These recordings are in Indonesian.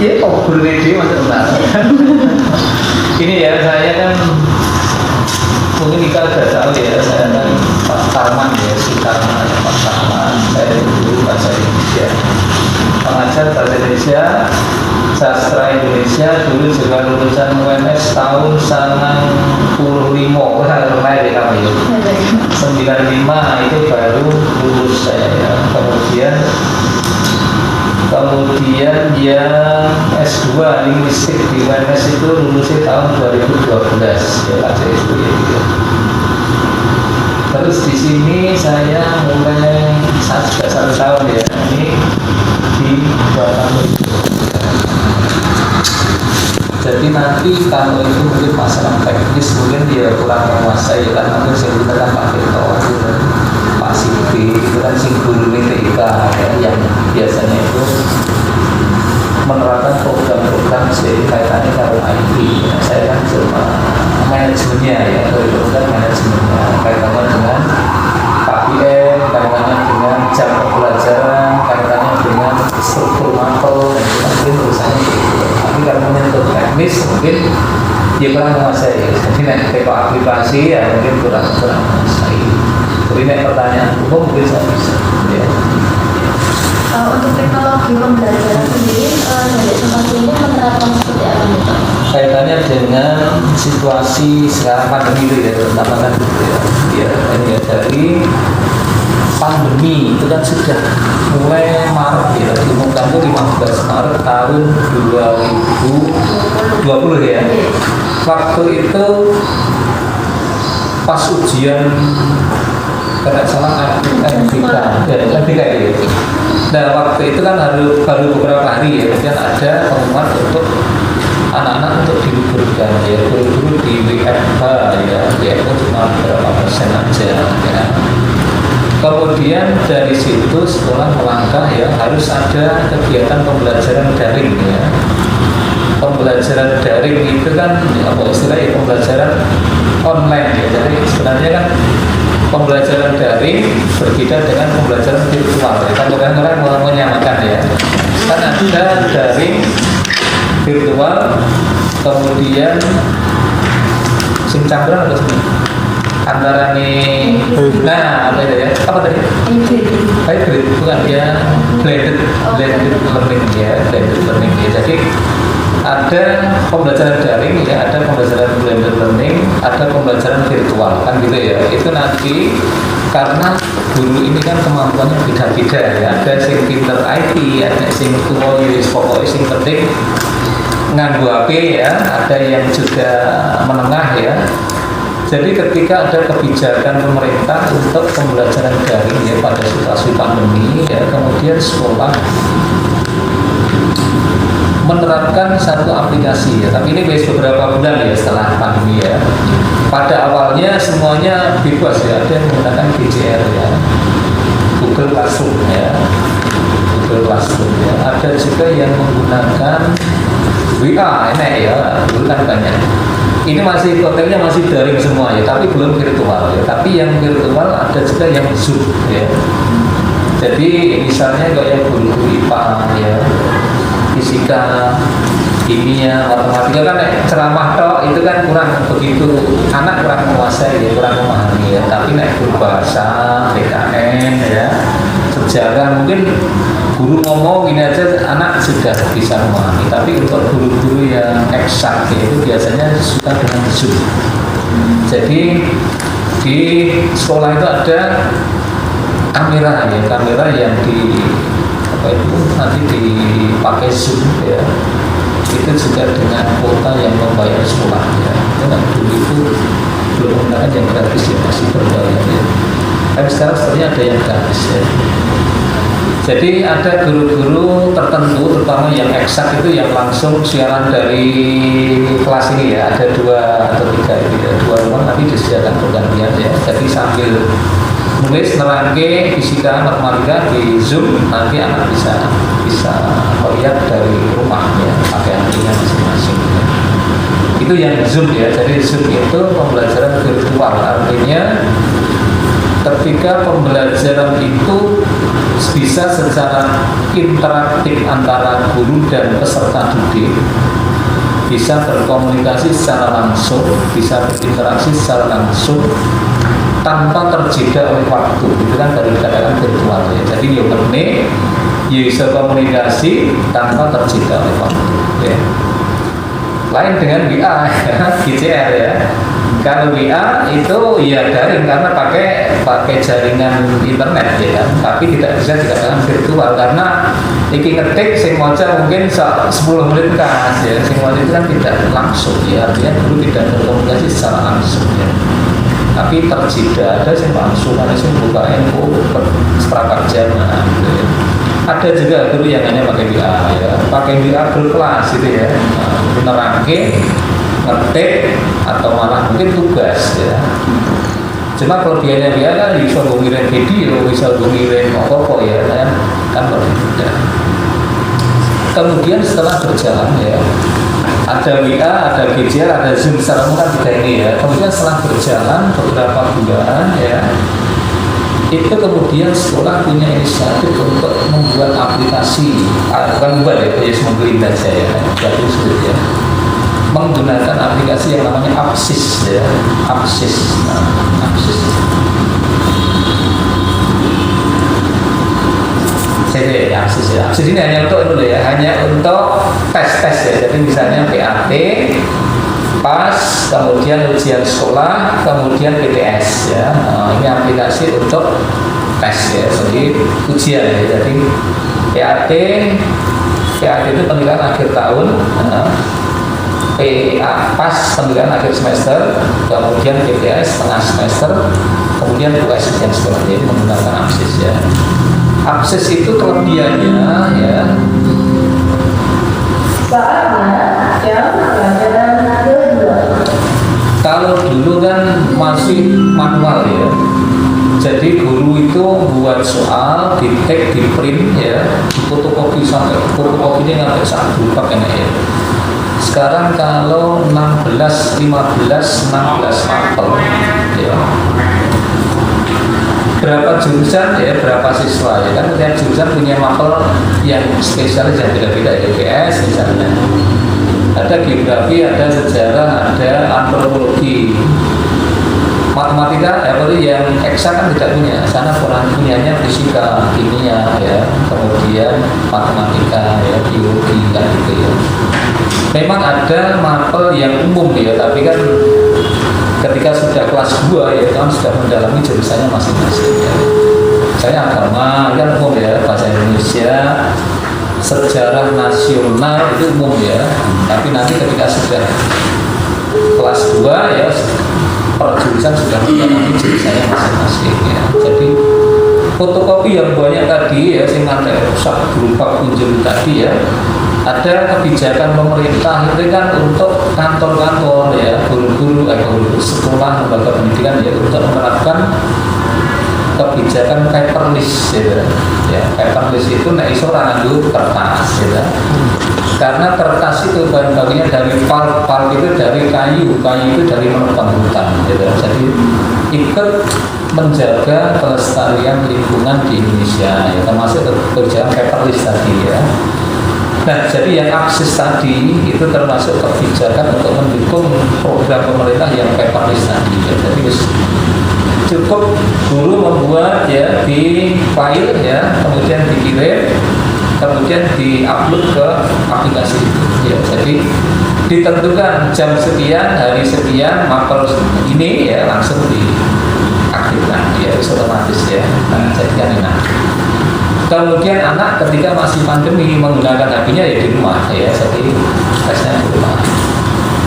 Ya kok berledi macam mana? Ini ya saya kan mungkin kita sudah tahu ya, saya kan Pak Sarman ya, si Sarman, Pak Sarman, saya dulu bahasa Indonesia, pengajar bahasa Indonesia, sastra Indonesia, dulu juga lulusan UMS tahun 95, lahir ya kamu ya, 95 itu baru lulus saya ya, kemudian yang S2 linguistik di UMS itu lulusnya tahun 2012 ya aja itu ya gitu. Terus di sini saya mulai sudah 1 tahun ya ini di Batam itu. Jadi nanti kalau itu mungkin masalah teknis mungkin dia kurang menguasai karena mungkin saya kita kan pakai Pak Siti itu kan singgul TIK ya, yang biasanya itu menerapkan program-program kaitannya dengan IT. Saya kan cuma manajemennya ya, itu kan manajemennya kaitannya dengan KPM, kaitannya dengan jam pembelajaran, kaitannya dengan struktur mapel, dan itu mungkin urusannya gitu. Tapi kalau menyentuh teknis mungkin dia kurang menguasai. Jadi nanti kalau aplikasi ya mungkin kurang menguasai. Jadi pertanyaan umum mungkin saya bisa ya. Untuk teknologi pembelajaran sendiri, dari tempat ini menerapkan seperti apa nih Pak? Kaitannya dengan situasi sekarang pandemi itu ya, terutama kan ya, dari pandemi itu kan sudah mulai Maret ya, diumumkan itu 15 Maret tahun 2020 ya. Waktu itu pas ujian tidak salah FBK ya. Nah waktu itu kan baru beberapa hari ya, kemudian ada pengumuman untuk anak-anak untuk diliburkan ya, guru-guru di WFH ya, yaitu cuma beberapa persen aja ya. Kemudian dari situ sekolah melangkah ya, harus ada kegiatan pembelajaran daring ya. Pembelajaran daring itu kan apa istilahnya, pembelajaran online ya. Jadi sebenarnya kan pembelajaran daring berbeda dengan pembelajaran virtual ya. Kan orang-orang mau menyamakan ya. Kan ada daring, virtual, kemudian sing campuran atau sini antara nih, nah apa itu ya? Apa tadi? Hybrid, bukan ya? Blended learning ya, blended learning ya. Jadi ada pembelajaran daring ya, ada pembelajaran blended learning, ada pembelajaran virtual kan gitu ya. Itu nanti karena guru ini kan kemampuannya beda-beda ya. Ada yang pinter IT, ada yang tua pokoknya yang penting nganggu HP ya, ada yang juga menengah ya. Jadi ketika ada kebijakan pemerintah untuk pembelajaran daring ya pada situasi pandemi ya, kemudian sekolah menerapkan satu aplikasi ya, tapi ini beberapa bulan ya setelah pandemi ya. Pada awalnya semuanya bebas ya, ada yang menggunakan BCR ya, Google Classroom ya, Google Classroom ya. Ada juga yang menggunakan WA, enak ya, dulu kan banyak. Ini masih kontennya masih daring semua ya, tapi belum virtual ya. Tapi yang virtual ada juga yang Zoom ya. Jadi misalnya kayak guru IPA ya, fisika, kimia, matematika kan ceramah tok itu kan kurang begitu, anak kurang menguasai ya, kurang memahami ya. Tapi naik guru bahasa, PKN ya, sejarah mungkin guru ngomong ini aja anak sudah bisa memahami. Tapi untuk guru-guru yang eksak ya, itu biasanya suka dengan Zoom. Jadi di sekolah itu ada kamera ya, kamera yang di apa itu nanti dipakai Zoom ya. Itu juga dengan kuota yang membayar sekolah ya. Dengan dulu itu belum menggunakan yang gratis ya, masih berbayar ya. Tapi sekarang sebenarnya ada yang gratis ya. Jadi ada guru-guru tertentu, terutama yang eksak itu yang langsung siaran dari kelas ini ya. Ada 2 atau 3 itu ya, 2 rumah nanti disediakan pergantian ya. Jadi sambil nulis nerangke fisika matematika di Zoom, nanti anak bisa melihat dari rumahnya pakai HP-nya masing-masing ya. Itu yang Zoom ya. Jadi Zoom itu pembelajaran virtual, artinya ketika pembelajaran itu bisa secara interaktif antara guru dan peserta didik, bisa berkomunikasi secara langsung, bisa berinteraksi secara langsung tanpa terjeda oleh waktu. Itu kan dari dikatakan virtual ya. Jadi yo ngerti, yo bisa komunikasi tanpa terjeda oleh waktu ya. Lain dengan WA ya, GCR ya. Kalau WA itu ya daring karena pakai jaringan internet ya, tapi tidak bisa dikatakan virtual karena iki ngetik sing maca mungkin 10 menit kas ya, sing maca itu kan tidak langsung ya, artinya dulu tidak berkomunikasi secara langsung ya. Tapi terjeda ada sing langsung, ada sing buka info seperempat jam gitu ya. Ada juga dulu yang hanya pakai WA ya, pakai WA grup kelas gitu ya, menerangke ngetik atau malah mungkin tugas ya. Cuma kelebihannya dia kan bisa ngirim video, bisa ngirim apa ya, kan berbeda. Kemudian setelah berjalan ya, ada WA, ada GCR, ada Zoom, secara umum kan tiga ini ya. Kemudian setelah berjalan beberapa bulan ya, itu kemudian sekolah punya inisiatif untuk membuat aplikasi, bukan membuat ya, membeli saja ya, jadi sulit ya, menggunakan aplikasi yang namanya Apsis ya, Apsis. Nah, Apsis. Apsis ya. Apsis ini hanya untuk dulu ya, hanya untuk tes ya. Jadi misalnya PAT, PAS, kemudian ujian sekolah, kemudian PTS ya. Nah, ini aplikasi untuk tes ya. Jadi ujian ya. Jadi PAT itu penilaian akhir tahun. PAS penilaian akhir semester, kemudian PTS tengah semester, kemudian UAS ujian sekolah. Jadi menggunakan Apsis ya. Apsis itu kelebihannya ya. Saatnya yang pelajaran kedua. Kalau dulu kan masih manual ya. Jadi guru itu buat soal, di-tag, di-print ya, fotokopi sampai fotokopinya sampai satu pakai ya. Sekarang kalau 16, 15, 16 mapel ya. Berapa jurusan ya, berapa siswa ya kan, setiap jurusan punya mapel yang spesialis yang beda-beda ya, IPS misalnya. Ada geografi, ada sejarah, ada antropologi. Matematika yang eksak kan tidak punya, sana punyanya fisika, kimia ya, kemudian matematika ya, biologi kan gitu ya. Memang ada mapel yang umum ya, tapi kan ketika sudah kelas 2 ya kan sudah mendalami jurusannya masing-masing ya. Saya agama kan umum ya, bahasa Indonesia, sejarah nasional itu umum ya. Tapi nanti ketika sudah kelas 2 ya, per jurusan sudah mendalami jurusannya masing-masing ya. Jadi fotokopi yang banyak tadi ya, sing ada berupa kunjung tadi ya, ada kebijakan pemerintah itu kan untuk kantor-kantor ya, guru-guru, sekolah, lembaga pendidikan ya, untuk menerapkan kebijakan paperless ya. Paperless itu nek iso ora nganggo kertas ya. Karena kertas itu bahan bakunya dari pulp itu dari kayu itu dari menebang hutan ya. Jadi ikut menjaga kelestarian lingkungan di Indonesia ya, termasuk kebijakan paperless tadi ya. Nah, jadi yang Apsis tadi itu termasuk kebijakan untuk mendukung program pemerintah yang paperless tadi ya. Jadi cukup guru membuat ya di file ya, kemudian dikirim, kemudian diupload ke aplikasi itu ya. Jadi ditentukan jam sekian, hari sekian, mapel ini ya langsung diaktifkan ya, otomatis ya. Nah, jadi kan enak. Kemudian anak ketika masih pandemi menggunakan HP-nya ya di rumah ya, jadi tesnya di rumah.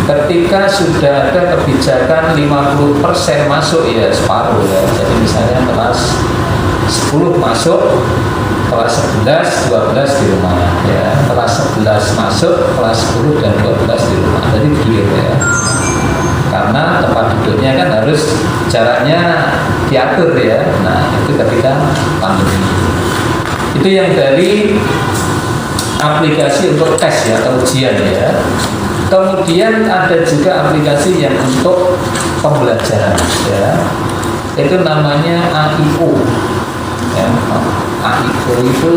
Ketika sudah ada kebijakan 50% masuk ya separuh ya, jadi misalnya kelas 10 masuk, kelas 11, 12 di rumah ya, kelas 11 masuk, kelas 10 dan 12 di rumah, jadi clear ya. Karena tempat duduknya kan harus jaraknya diatur ya, nah itu ketika pandemi. Itu yang dari aplikasi untuk tes ya, atau ujian ya. Kemudian ada juga aplikasi yang untuk pembelajaran ya. Itu namanya AIO ya, AIO guru itu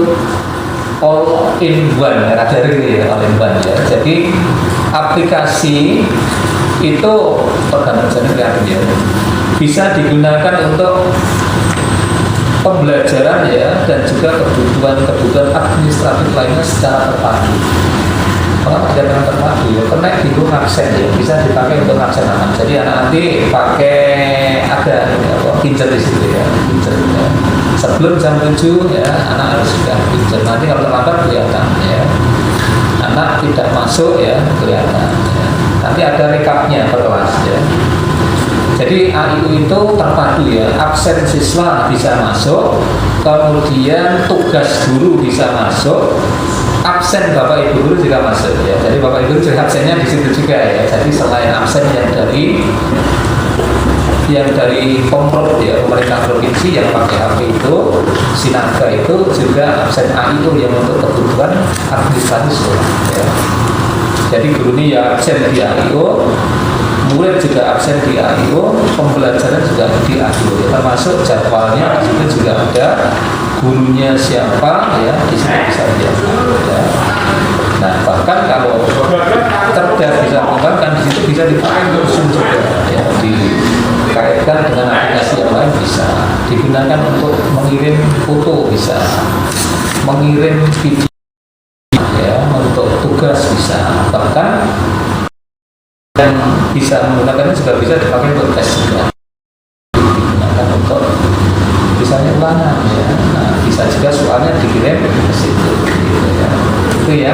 all in one, ada ini ya, all in one ya. Jadi aplikasi itu tergantung jenis kreatif ya, bisa digunakan untuk pembelajaran ya, dan juga kebutuhan administratif lainnya secara terpadu. Mengapa tidak terpadu ya? Karena itu aksen ya, bisa dipakai untuk aksen anak. Jadi anak nanti pakai ada pincer di situ ya, pincer ya. Sebelum jam 7 ya, anak harus sudah pincer. Nanti kalau terlambat kelihatan ya, anak tidak masuk ya, kelihatan ya. Nanti ada rekapnya per kelas ya. Jadi AIU itu terpadu ya, absen siswa bisa masuk, kemudian tugas guru bisa masuk, absen bapak ibu guru juga masuk ya. Jadi bapak ibu guru juga absennya di situ juga ya. Jadi selain absen yang dari Pemprov ya, pemerintah provinsi yang pakai HP itu, Sinaga itu juga absen AIU yang untuk kebutuhan administratif ya. Jadi guru ini ya absen di AIU, murid juga absen di AIU, pembelajaran juga di AIU ya. Termasuk jadwalnya di situ juga ada, gurunya siapa ya, di situ bisa dilihat ya. Nah bahkan kalau cerdas bisa mengembangkan, di situ bisa dipakai untuk Zoom juga ya, dikaitkan dengan aplikasi yang lain bisa digunakan untuk mengirim foto, bisa mengirim video ya, untuk tugas bisa, bahkan yang bisa menggunakannya juga bisa dipakai untuk tes juga, digunakan untuk misalnya ulangan ya. Nah bisa juga soalnya dikirim ke situ gitu ya. Itu ya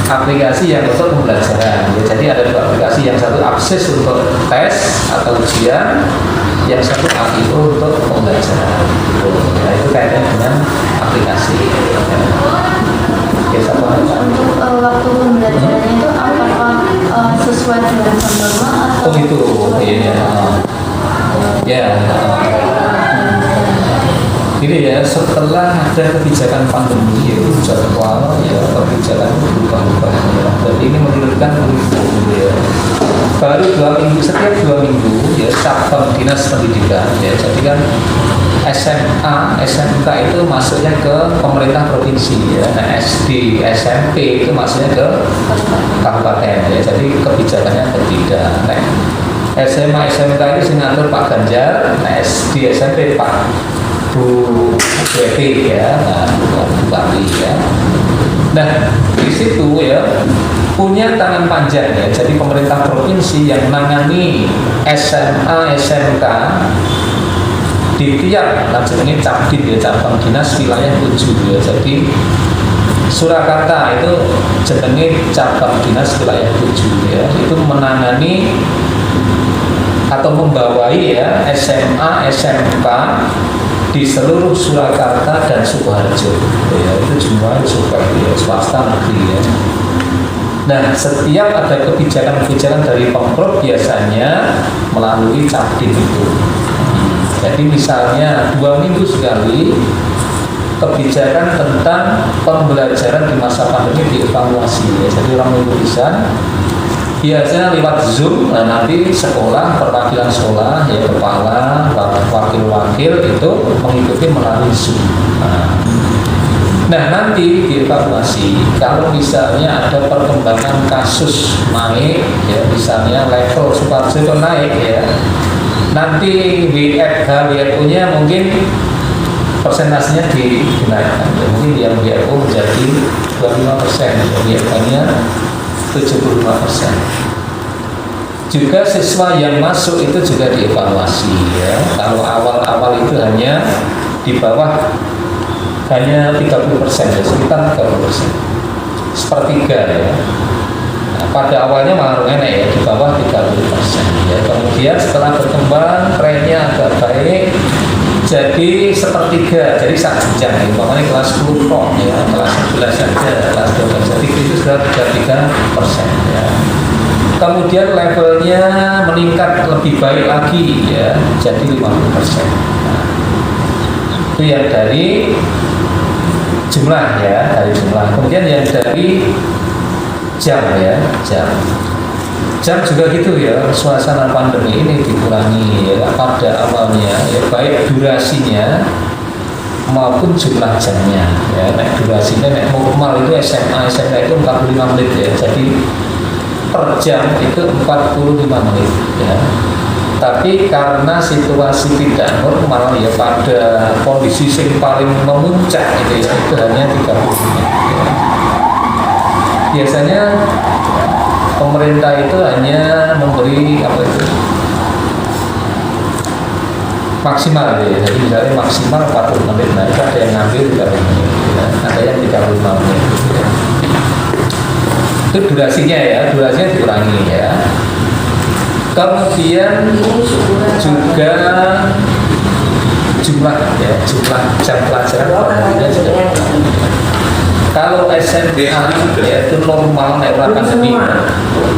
aplikasi yang untuk pembelajaran ya. Jadi ada dua aplikasi, yang satu akses untuk tes atau ujian, yang satu AIU untuk pembelajaran gitu. Nah itu kaitannya dengan aplikasi ya. Oke, sama Untuk waktu pembelajarannya itu apakah sesuai dengan agama atau? oh itu ya. Ini ya, setelah ada kebijakan pandemi yaitu jadwal ya, kebijakan itu berubah-ubah ya. Jadi ini menurunkan kurikulum ya. Baru 2 minggu, setiap 2 minggu ya cabang dinas pendidikan ya. Jadi kan SMA, SMK itu masuknya ke pemerintah provinsi ya. Nah SD, SMP itu masuknya ke kabupaten ya. Jadi kebijakannya berbeda. Nah, SMA, SMK itu ngatur Pak Ganjar, nah SD, SMP Pak Bu Devi ya, nah Bupati ya. Nah di situ ya punya tangan panjang ya. Jadi pemerintah provinsi yang menangani SMA, SMK di tiap ini Cabdin ya, cabang dinas wilayah 7 ya. Jadi Surakarta itu jenenge cabang dinas wilayah 7 ya. Itu menangani atau membawai ya SMA, SMK di seluruh Surakarta dan Sukoharjo ya, itu jumlahnya suka ya, swasta negeri ya. Nah setiap ada kebijakan-kebijakan dari Pemprov biasanya melalui Cabdin itu. Jadi misalnya 2 minggu sekali kebijakan tentang pembelajaran di masa pandemi dievaluasi ya. Jadi orang lulusan biasanya lewat Zoom, nah nanti sekolah, perwakilan sekolah ya, kepala, wakil-wakil itu mengikuti melalui Zoom. Nah nanti dievaluasi kalau misalnya ada perkembangan kasus naik ya, misalnya level Sukoharjo itu naik ya, nanti WFH nya mungkin persentasenya dinaikkan ya. Mungkin yang WFO menjadi 25% ya, WFH-nya 75%. Juga siswa yang masuk itu juga dievaluasi ya. Kalau awal-awal itu hanya di bawah hanya 30% ya, sekitar 30%, sepertiga ya. Nah, pada awalnya malah enak ya, di bawah 30% ya. Kemudian setelah berkembang trennya agak baik, jadi sepertiga, jadi sak jenjang ya. Umpamanya kelas 10 kok ya, kelas 11 saja, kelas 12, jadi itu sudah 33% ya. Kemudian levelnya meningkat lebih baik lagi ya, jadi 50%. Nah, itu yang dari jumlah ya, dari jumlah. Kemudian yang dari jam ya, jam juga gitu ya. Suasana pandemi ini dikurangi ya, pada awalnya ya, baik durasinya maupun jumlah jamnya ya. Nek durasinya nek normal itu SMA SMK itu 45 menit ya, jadi per jam itu 45 menit ya. Tapi karena situasi tidak normal ya, pada kondisi yang paling memuncak itu ya, itu hanya 30 menit ya. Biasanya pemerintah itu hanya memberi apa itu maksimal ya, jadi misalnya maksimal 40 menit, nah itu ada yang ngambil 30 menit ya, ada yang 35 menit ya. Itu durasinya ya, durasinya dikurangi ya. Kemudian juga jumlah ya, jumlah jam pelajaran juga dikurangi. Kalau SMA ya, itu normal naik pandemi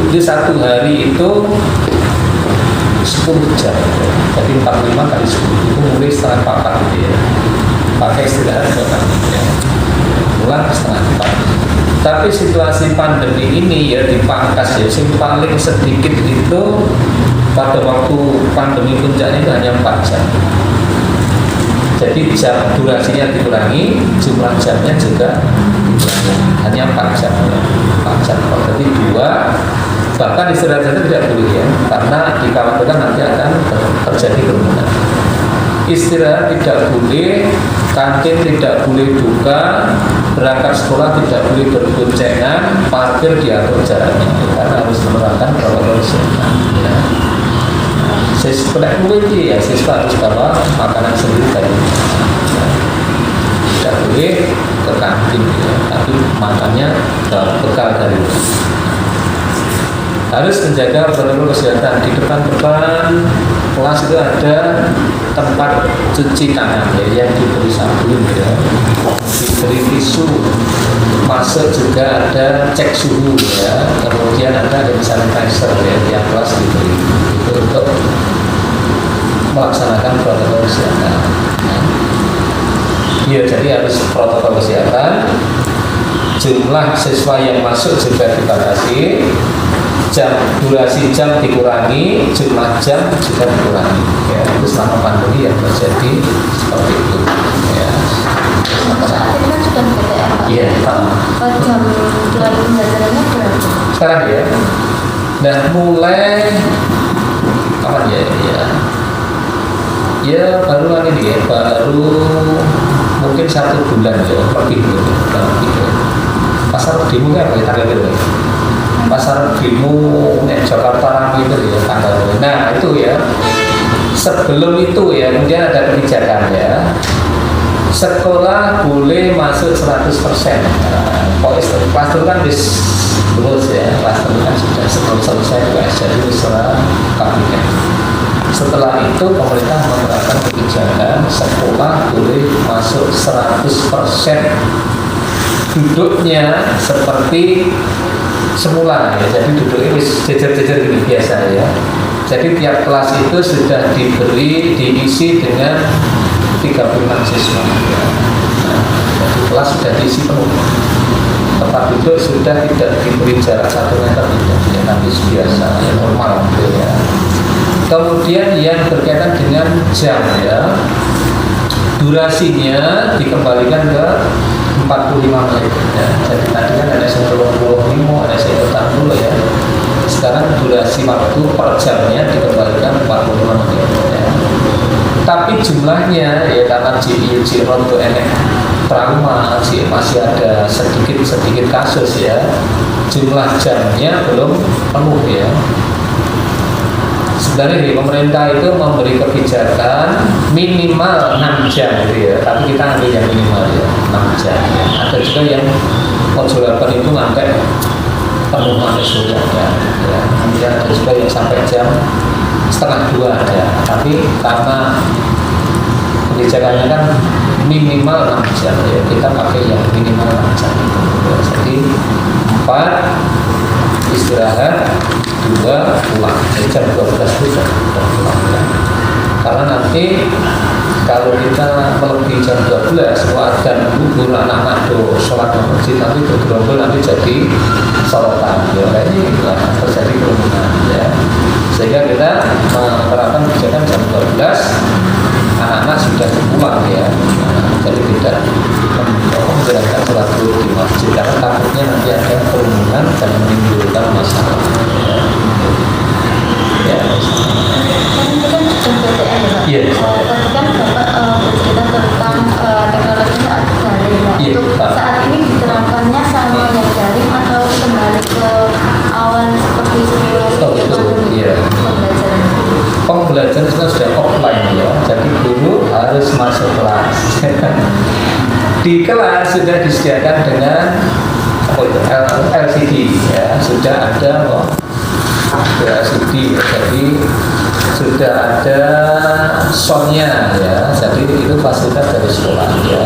itu satu hari itu 10 jam ya. Jadi 45 kali 10 itu mulai setengah 4 gitu ya, pakai istirahat ya, pulang setengah 4. Tapi situasi pandemi ini ya dipangkas ya, yang paling sedikit itu pada waktu pandemi puncaknya itu hanya 4 jam. Jadi jam durasinya dikurangi, jumlah jamnya juga dikurangi, hanya 4 jam ya. 4 jam, jadi 2, bahkan istirahat saja tidak boleh ya, karena dikhawatirkan nanti akan terjadi kerumunan. Istirahat tidak boleh, kantin tidak boleh buka, berangkat sekolah tidak boleh berboncengan, parkir diatur jaraknya ya, karena harus menerapkan protokol kesehatan ya. Siswa ya, siswa harus bawa makanan sendiri dari ya. Tidak boleh ke kantin ya, tapi makannya bekal dari rumah. Harus menjaga protokol kesehatan. Di depan kelas itu ada tempat cuci tangan ya, yang diberi sabun ya, diberi tisu, masuk juga ada cek suhu ya, kemudian ada hand sanitizer ya, yang kelas diberi itu untuk melaksanakan protokol kesehatan ya. Jadi harus protokol kesehatan. Jumlah siswa yang masuk juga dibatasi, durasi jam dikurangi, jumlah jam juga dikurangi ya. Itu selama pandemi yang terjadi seperti itu ya. Saat ini kan sudah PTM Pak. Iya, Jam durasi pembelajarannya berapa? sekarang ya. Nah mulai kapan ya? Ya baru ini ya, baru mungkin 1 bulan ya, lebih ya. Pasar demo kan kita lihat ya. Pasar demo Jakarta gitu ya, tanggal. Nah itu ya, sebelum itu ya kemudian ada kebijakan ya, sekolah boleh masuk 100%. Pokoknya kelas itu kan bis lulus ya, kelas itu kan sudah sebelum selesai UAS, jadi setelah kabinet. Setelah itu pemerintah menerapkan kebijakan sekolah boleh masuk 100%, duduknya seperti semula ya, jadi duduknya jejer-jejer gini biasa ya. Jadi tiap kelas itu sudah diisi dengan 36 siswa ya. Nah, jadi kelas sudah diisi penuh, tempat duduk sudah tidak diberi jarak 1 meter ya, habis biasa ya, normal gitu ya. Kemudian yang berkaitan dengan jam ya, durasinya dikembalikan ke 45 menit ya. Jadi tadi kan ada 120, ada 140 ya. Sekarang durasi waktu per jamnya dikembalikan 45 menit ya. Tapi jumlahnya ya, karena JI itu enek trauma, masih ada sedikit kasus ya, jumlah jamnya belum penuh ya. Sebenarnya pemerintah itu memberi kebijakan minimal 6 jam gitu ya, tapi kita ambil yang minimal ya 6 jam ya. Ada juga yang konsultan itu sampai penuh mahasiswa ya. Kemudian ada juga yang sampai jam 1:30 ada, tapi karena kebijakannya kan minimal 6 jam ya, kita pakai yang minimal 6 jam itu ya. Jadi 4 istirahat, 2 pulang, jadi jam 12 itu sudah pulang ya. Karena nanti kalau kita melebihi jam 12 dan gugur anak-anak do sholat di masjid, nanti bergerombol, nanti jadi sorotan ya, ini terjadi kerumunan ya. Sehingga kita menerapkan kebijakan jam 12 anak-anak sudah pulang ya. Jadi karena takutnya nanti ada kerumunan dan menimbulkan masalah. Ya. Kan itu kan PTN ya Pak? Iya. Tadi kan Bapak bercerita tentang teknologi saat daring. Nah, Iya, untuk Pak. saat ini diterapkannya sama yang daring atau kembali ke awal seperti sebelum Oh, betul. Iya. pembelajaran? Pembelajaran sudah offline ya, jadi guru harus masuk kelas. Di kelas sudah disediakan dengan LCD ya, sudah ada LCD ya, jadi sudah ada soundnya ya, jadi itu fasilitas dari sekolah ya.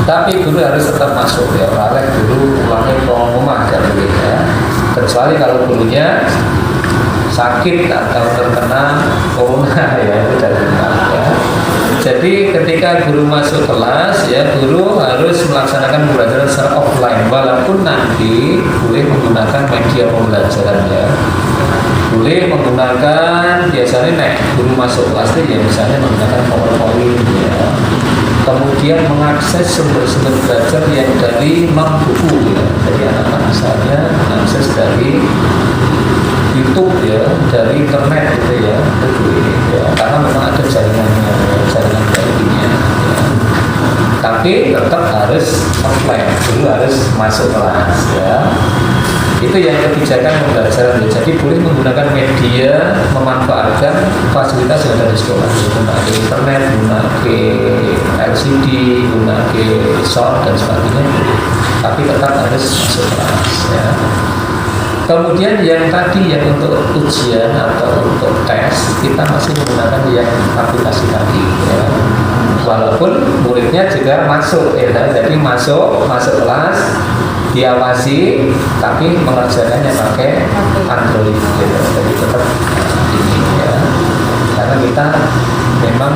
Tapi guru harus tetap masuk ya, oleh guru pulangnya ke rumah dari ya. Kecuali kalau gurunya sakit atau terkena corona ya, itu dari rumah ya. Jadi ketika guru masuk kelas ya, guru harus melaksanakan pembelajaran secara offline, walaupun nanti boleh menggunakan media pembelajaran ya. Boleh menggunakan, biasanya guru masuk kelas itu ya misalnya menggunakan PowerPoint ya. Kemudian mengakses sumber-sumber belajar yang dari non-buku ya. Jadi anak-anak misalnya mengakses dari YouTube ya, dari internet gitu ya, itu ya, karena memang ada jaringannya, jaringan wifi-nya. Ya. Tapi tetap harus offline, dulu harus masuk kelas ya. Itu yang kebijakan pembelajaran ya. Jadi boleh menggunakan media, memanfaatkan fasilitas yang ada di sekolah, menggunakan internet, menggunakan LCD, menggunakan sound dan sebagainya. Tapi tetap harus masuk kelas ya. Kemudian yang tadi yang untuk ujian atau untuk tes kita masih menggunakan yang aplikasi tadi ya. Walaupun muridnya juga masuk ya, jadi masuk kelas diawasi tapi mengerjakannya pakai Android ya. Jadi tetap ini ya. Karena kita memang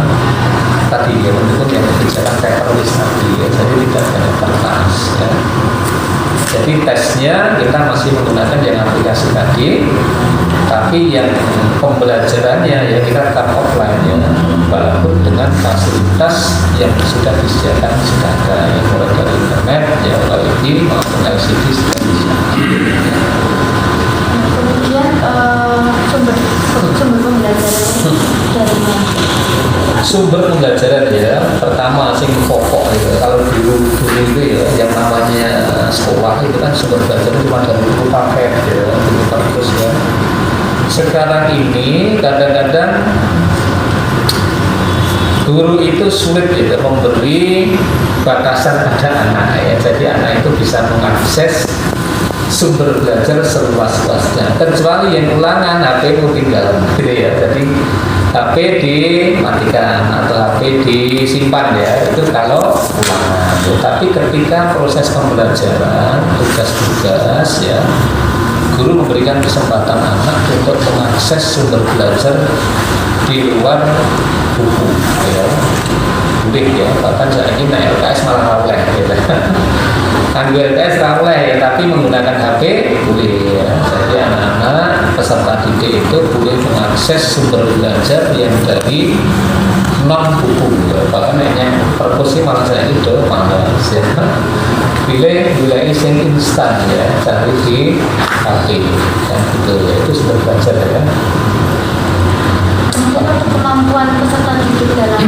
tadi ya mendukung yang kebijakan paperless tadi ya, jadi tidak ada kertas ya. Jadi tesnya kita masih menggunakan yang aplikasi tadi, tapi yang pembelajarannya ya kita tetap offline ya, walaupun dengan fasilitas yang sudah disediakan sudah ada ya, mulai dari internet ya, wifi maupun LCD sudah disediakan. Kemudian sumber pembelajaran dari mana? Sumber pembelajaran ya, pertama sing pokok gitu. Kalau dulu itu ya, yang namanya sekolah itu kan sumber belajar cuma dari buku paket ya, buku perpus ya. Sekarang ini kadang-kadang guru itu sulit gitu memberi batasan pada anak ya. Jadi anak itu bisa mengakses sumber belajar seluas-luasnya, kecuali yang ulangan HP itu tinggal gitu ya. Jadi HP dimatikan atau HP disimpan ya, itu kalau ulangan. Tapi ketika proses pembelajaran, tugas-tugas ya, guru memberikan kesempatan anak untuk mengakses sumber belajar di luar buku ya. Boleh ya, bahkan saya ini LKS malah oleh gitu. Anggo LKS oleh ya, tapi menggunakan HP boleh ya. Jadi anak-anak peserta didik itu boleh mengakses sumber belajar yang dari non buku ya. Bahkan yang perpusnya malah saya itu malah ya. Pilih yang instan ya, cari di HP dan gitu ya, itu sumber belajar ya. Mungkin untuk kemampuan peserta didik dalam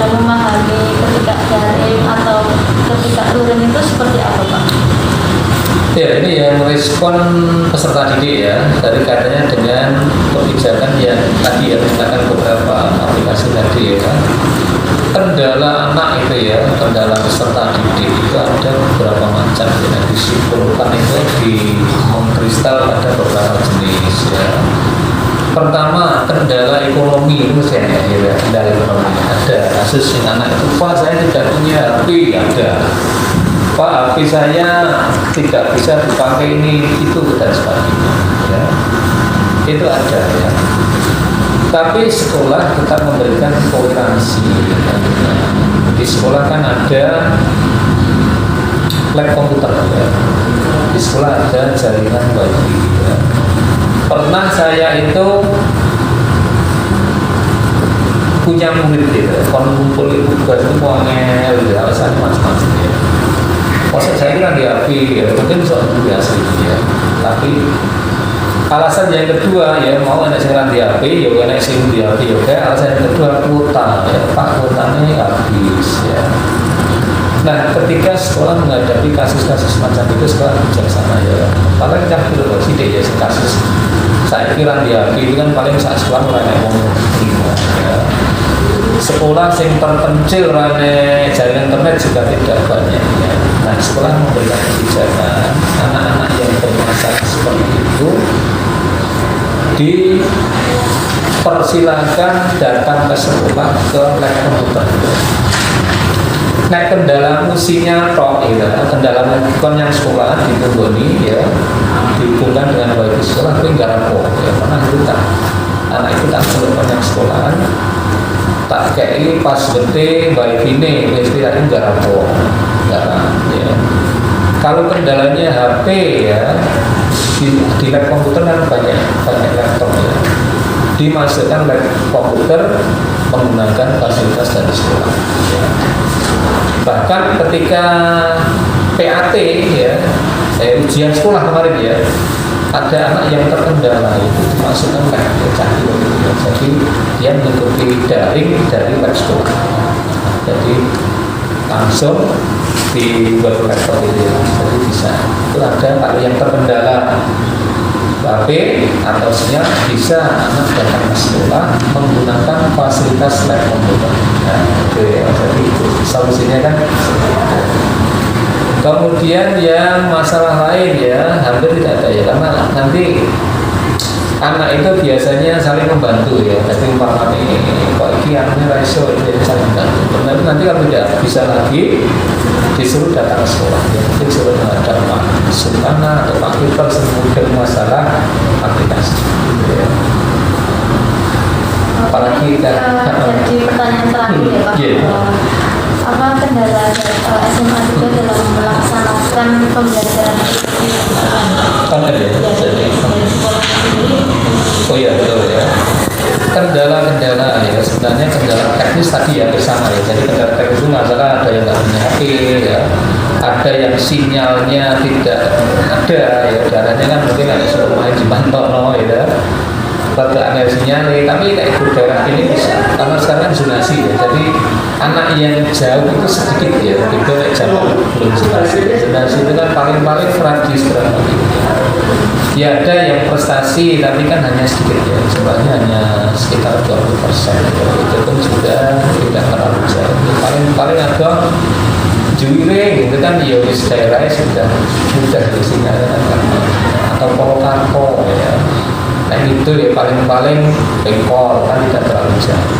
memahami ketika daring atau ketika luring itu seperti apa Pak? Ya, ini yang merespon peserta didik ya, dari katanya dengan kebijakan yang tadi ya, menggunakan beberapa aplikasi tadi ya. Kendala anak itu ya, kendala peserta didik itu ada beberapa macam ya. Disimpulkan itu di mengkristal ada beberapa jenis ya. Pertama, kendala ekonomi itu saya ya, kendala ekonomi ada. Kasus yang anak itu, Pak saya tidak punya HP, ada. Pak HP saya tidak bisa dipakai ini, itu dan sebagainya. Ya. Itu ada ya. Tapi sekolah tetap memberikan toleransi. Di sekolah kan ada lab komputer ya. Di sekolah ada jaringan wifi ya. Pernah saya itu punya murid gitu, kalau ngumpul itu tugas itu mau ngel, alasannya macam-macam ya. Maksud saya kira diapi ya, mungkin soal itu biasa ya. Tapi alasan yang kedua ya mau anak saya diapi, ya anak saya diapi, oke. Alasan yang kedua kuota ya, Pak kuotanya habis ya. Nah, ketika sekolah menghadapi kasus-kasus macam itu, sekolah bijaksana ya. Paling cakap dulu sih deh ya kasus. Saya kira diapi itu kan paling saat sekolah orang yang mau ya. Sekolah yang terpencil rane jaringan internet juga tidak banyak ya. Nah, sekolah memberikan kebijakan anak-anak yang bermasalah seperti itu dipersilakan datang ke sekolah ke lab komputer. Nah, kendala musinya toh ya, kendala kon yang sekolah ditunggoni ya, dihubungkan dengan wifi sekolah tapi nggak rapo ya, pernah kita anak itu tak telepon yang sekolah tak kayak pas gede wifi ini istilahnya nggak rapo nggak ya. Kalau kendalanya HP ya di lab komputer kan banyak laptop ya, dimasukkan lab komputer menggunakan fasilitas dari sekolah ya. Bahkan ketika PAT ya ujian sekolah kemarin ya, ada anak yang terkendala itu dimasukkan lab ya, jadi dia mengikuti daring dari lab sekolah, jadi langsung di web laptop itu ya. Jadi bisa itu ada kalau yang terkendala HP atau sinyal bisa anak datang ke sekolah menggunakan fasilitas lab komputer ya, itu ya. Jadi itu solusinya kan. Kemudian yang masalah lain ya hampir tidak ada ya, karena nanti anak itu biasanya saling membantu ya. Jadi umpamanya kok ini anaknya raiso itu saling membantu. Tapi nanti kalau tidak bisa lagi disuruh datang ke sekolah ya. Mungkin suruh ada Pak Sultana atau Pak Kipar semudah masalah aplikasi ya. Apalagi kan jadi pertanyaan terakhir ya Pak. Apa kendala SMA juga dalam melaksanakan pembelajaran kan ada ya, dari sekolah sendiri? oh iya betul ya. Kendala-kendala ya sebenarnya kendala teknis tadi ya bersama ya. Jadi kendala teknis itu masalah ada yang nggak punya HP ya, ada yang sinyalnya tidak ada ya, caranya kan mungkin ada suruh main di Bantono ya, rada ada sinyalnya. Tapi kayak di daerah ini bisa karena sekarang zonasi ya, jadi anak yang jauh itu sedikit ya, itu kayak jauh belum zonasi. Zonasi itu kan paling-paling radius berapa gitu. Ya ada yang prestasi tapi kan hanya sedikit ya, jumlahnya hanya sekitar 20% ya. Itu pun sudah tidak terlalu jauh. Paling agak Juire gitu kan ya wis daerahnya sudah disinyalir atau Polokarpo ya. Nah itu ya paling Bengkol kan tidak terlalu jauh.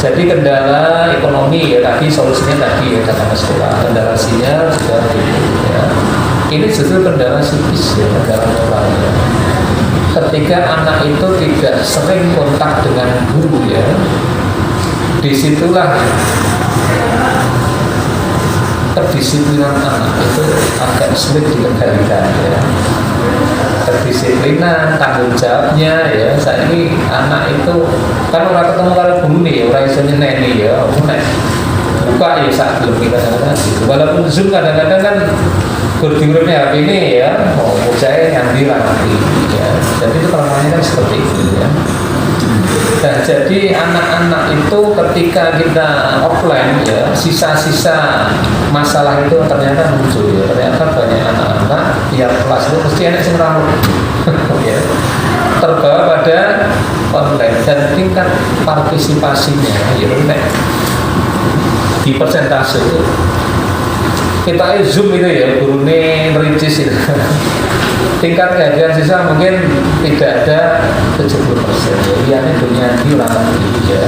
Jadi kendala ekonomi ya tadi solusinya tadi ya datang ke sekolah, kendala sinyal sudah ya. Ini justru kendala psikis ya, kendala moral ya. Ketika anak itu tidak sering kontak dengan guru ya, disitulah kedisiplinan anak itu agak sulit dikendalikan ya. Kedisiplinan, tanggung jawabnya ya. Saat ini anak itu kan orang ketemu kalau guru nih, orang iso nyeneni ya, buka ya saat belum kita sadar gitu. Walaupun Zoom kadang-kadang kan berdiurnya HP ini ya, mau saya nyambi nanti ya. Jadi itu kelemahannya kan seperti itu ya. Nah, jadi anak-anak itu ketika kita offline ya, sisa-sisa masalah itu ternyata muncul ya. Ternyata banyak anak-anak yang kelas itu mesti anak yang rambut ya, terbawa pada online dan tingkat partisipasinya ya di persentase itu. Kita Zoom itu ya, gurune merincis itu. Tingkat kehadiran siswa mungkin tidak ada 70% ya, ini dunia ini ulang lagi ya.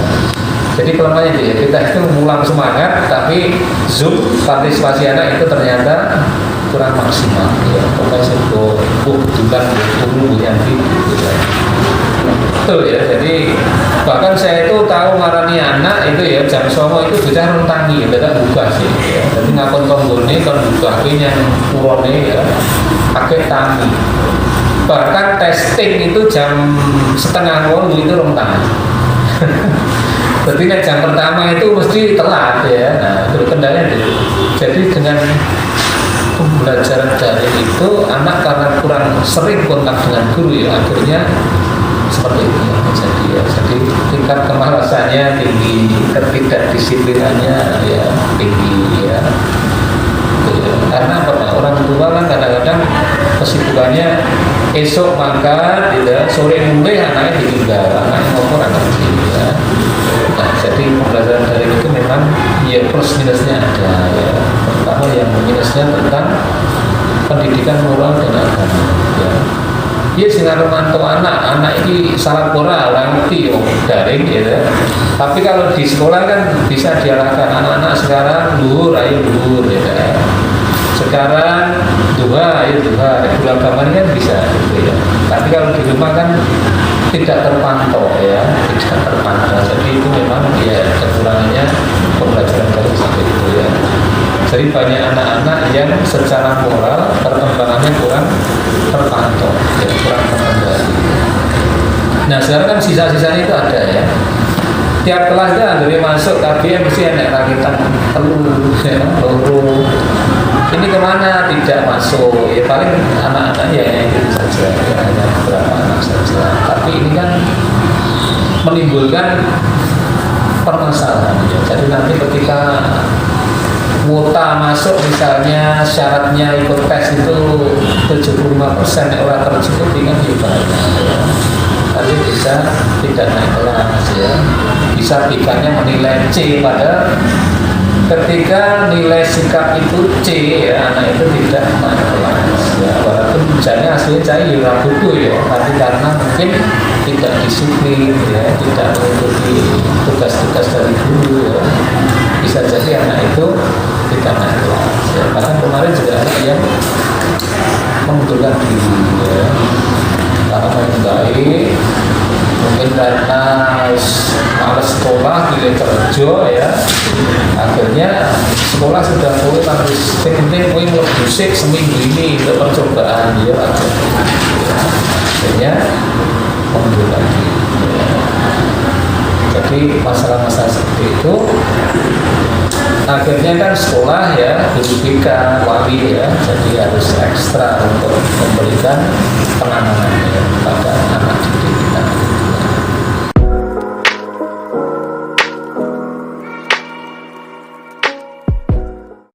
Jadi kelemahannya itu ya, kita itu mengulang semangat tapi Zoom partisipasi anak itu ternyata kurang maksimal ya. Pokoknya sebut kebetulan umum yang gitu ya. Betul ya, jadi bahkan saya itu tahu marani anak itu ya jam songo itu bisa rentangi, tidak buka sih ya. Jadi ngakon tonggone kan buka yang urone ya, pakai tani. Bahkan testing itu jam 7:30 itu rentang. Berarti jam pertama itu mesti telat ya. Nah itu kendalanya itu. Jadi dengan pembelajaran daring itu anak karena kurang sering kontak dengan guru ya akhirnya seperti itu yang terjadi ya. Jadi tingkat kemalasannya tinggi, ketidakdisiplinannya ya tinggi ya. Karena orang tua kan kadang-kadang kesibukannya esok makan, tidak sore mulai anaknya ditinggal, anaknya ngomong anak kecil ya. Nah, jadi pembelajaran daring itu memang ya plus minusnya ada ya. Pertama yang minusnya tentang pendidikan moral dan agama ya. Ya sehingga memantau anak ini salah moral orang ngerti daring ya. Tapi kalau di sekolah kan bisa diarahkan anak-anak sekarang luhur ayo luhur ya. Sekarang dua ayo dua guru agama kan bisa gitu ya. Tapi kalau di rumah kan tidak terpantau ya, tidak terpantau. Jadi itu memang ya kekurangannya pembelajaran daring seperti itu ya. Jadi banyak anak-anak yang secara moral perkembangannya kurang terpantau, ya, kurang terkendali. Nah sekarang kan sisa-sisanya itu ada ya. Tiap kelasnya dari masuk KBM mesti ada rakitan telur, ya, loro. Ini kemana tidak masuk? Ya paling anak-anak ya itu saja, ya, hanya beberapa anak saja. Tapi ini kan menimbulkan permasalahan. Ya. Jadi nanti ketika kuota masuk misalnya syaratnya ikut tes itu 75% orang tercukupi kan juga ya. Tapi bisa tidak naik kelas ya, bisa tikannya menilai C pada ketika nilai sikap itu C ya anak itu tidak naik kelas ya, walaupun misalnya aslinya cair ya butuh ya, tapi karena mungkin tidak disiplin ya, tidak mengikuti tugas-tugas dari guru ya, bisa jadi anak itu tidak naik kelas ya. Bahkan kemarin juga ada yang mengundurkan diri ya, karena baik mungkin karena males sekolah tidak kerja ya, akhirnya sekolah sudah mulai harus penting mulai musik seminggu ini untuk percobaan ya, akhirnya mengundurkan diri ya. Jadi masalah-masalah seperti itu akhirnya kan sekolah ya, guru BK, wali ya, jadi harus